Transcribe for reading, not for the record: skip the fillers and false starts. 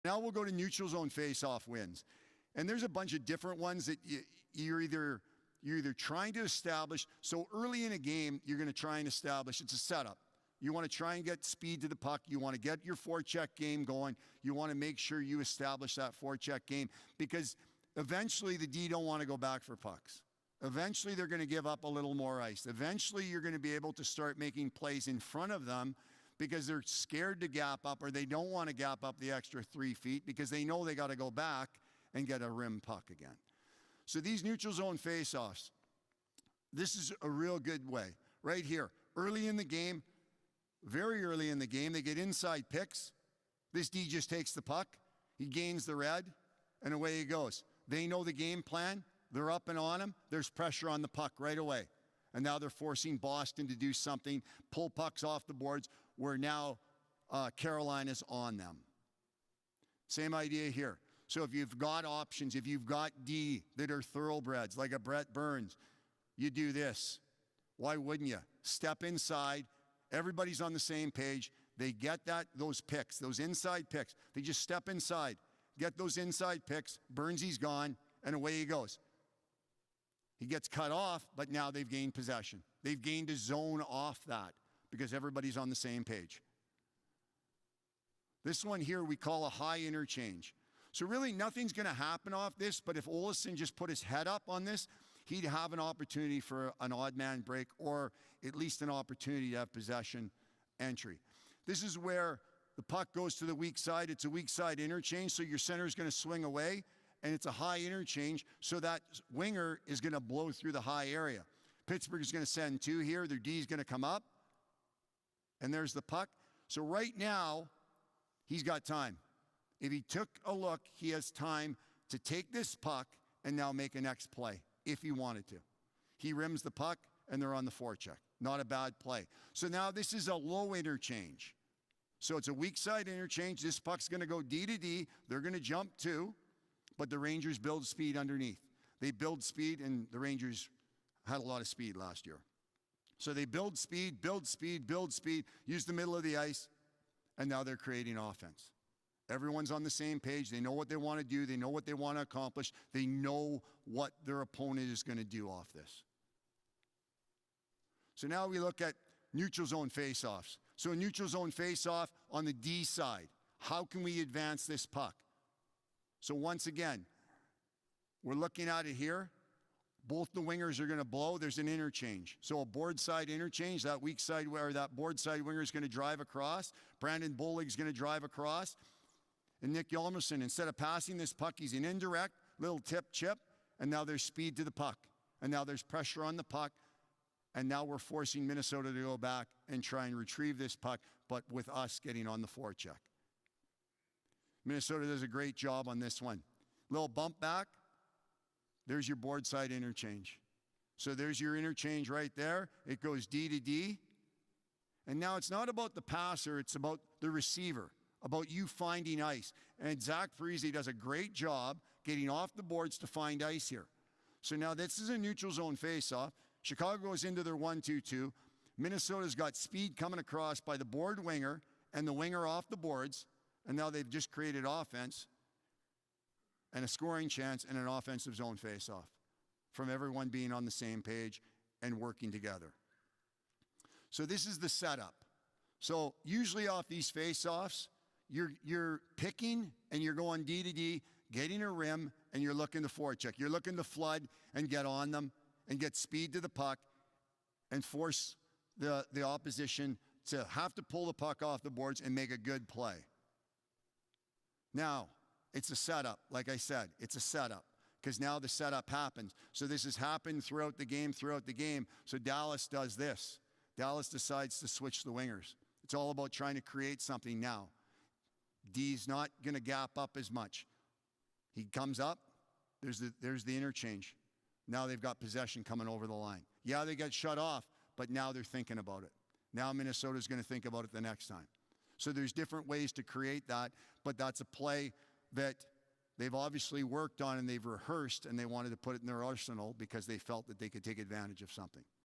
Now we'll go to neutral zone face-off wins. And there's a bunch of different ones that you're either trying to establish. So early in a game, you're going to try and establish. It's a setup. You want to try and get speed to the puck. You want to get your forecheck game going. You want to make sure you establish that forecheck game because eventually the D don't want to go back for pucks. Eventually they're going to give up a little more ice. Eventually you're going to be able to start making plays in front of them because they're scared to gap up or they don't want to gap up the extra 3 feet because they know they got to go back and get a rim puck again. So these neutral zone face-offs, this is a real good way. Right here, early in the game, very early in the game, they get inside picks. This D just takes the puck, he gains the red, and away he goes. They know the game plan. They're up and on him. There's pressure on the puck right away. And now they're forcing Boston to do something, pull pucks off the boards, where now Carolina's on them. Same idea here. So if you've got options, if you've got D that are thoroughbreds, like a Brett Burns, you do this. Why wouldn't you? Step inside. Everybody's on the same page. They get those picks, those inside picks. They just step inside, get those inside picks. Burnsy's gone, and away he goes. He gets cut off, but now they've gained possession. They've gained a zone off that because everybody's on the same page. This one here we call a high interchange. So really nothing's going to happen off this, but if Olsson just put his head up on this, he'd have an opportunity for an odd man break or at least an opportunity to have possession entry. This is where the puck goes to the weak side. It's a weak side interchange, so your center is going to swing away, and it's a high interchange, so that winger is going to blow through the high area. Pittsburgh is going to send two here. Their D is going to come up, and there's the puck. So right now, he's got time. If he took a look, he has time to take this puck and now make a next play if he wanted to. He rims the puck, and they're on the forecheck. Not a bad play. So now this is a low interchange. So it's a weak side interchange. This puck's going to go D to D. They're going to jump too, but the Rangers build speed underneath. They build speed, and the Rangers had a lot of speed last year. So they build speed, use the middle of the ice, and now they're creating offense. Everyone's on the same page. They know what they want to do. They know what they want to accomplish. They know what their opponent is going to do off this. So now we look at neutral zone face-offs. So a neutral zone face-off on the D side. How can we advance this puck? So once again, we're looking at it here. Both the wingers are going to blow. There's an interchange. So a board side interchange, that weak side or that board side winger is going to drive across. Brandon Bollig's going to drive across. And Nick Hjalmarsson, instead of passing this puck, he's an indirect, little tip, chip, and now there's speed to the puck. And now there's pressure on the puck. And now we're forcing Minnesota to go back and try and retrieve this puck, but with us getting on the forecheck. Minnesota does a great job on this one. Little bump back. There's your board side interchange. So there's your interchange right there. It goes D to D. And now it's not about the passer, it's about the receiver, about you finding ice. And Zach Parise does a great job getting off the boards to find ice here. So now this is a neutral zone face-off. Chicago goes into their 1-2-2. Minnesota's got speed coming across by the board winger and the winger off the boards. And now they've just created offense and a scoring chance and an offensive zone face-off from everyone being on the same page and working together. So this is the setup. So usually off these face-offs, you're picking and you're going D to D, getting a rim, and you're looking to forecheck. You're looking to flood and get on them and get speed to the puck and force the opposition to have to pull the puck off the boards and make a good play. Now, it's a setup. Like I said, it's a setup because now the setup happens. So this has happened throughout the game. So Dallas does this. Dallas decides to switch the wingers. It's all about trying to create something now. D's not going to gap up as much. He comes up. There's the interchange. Now they've got possession coming over the line. Yeah, they got shut off, but now they're thinking about it. Now Minnesota's going to think about it the next time. So there's different ways to create that, but that's a play that they've obviously worked on and they've rehearsed and they wanted to put it in their arsenal because they felt that they could take advantage of something.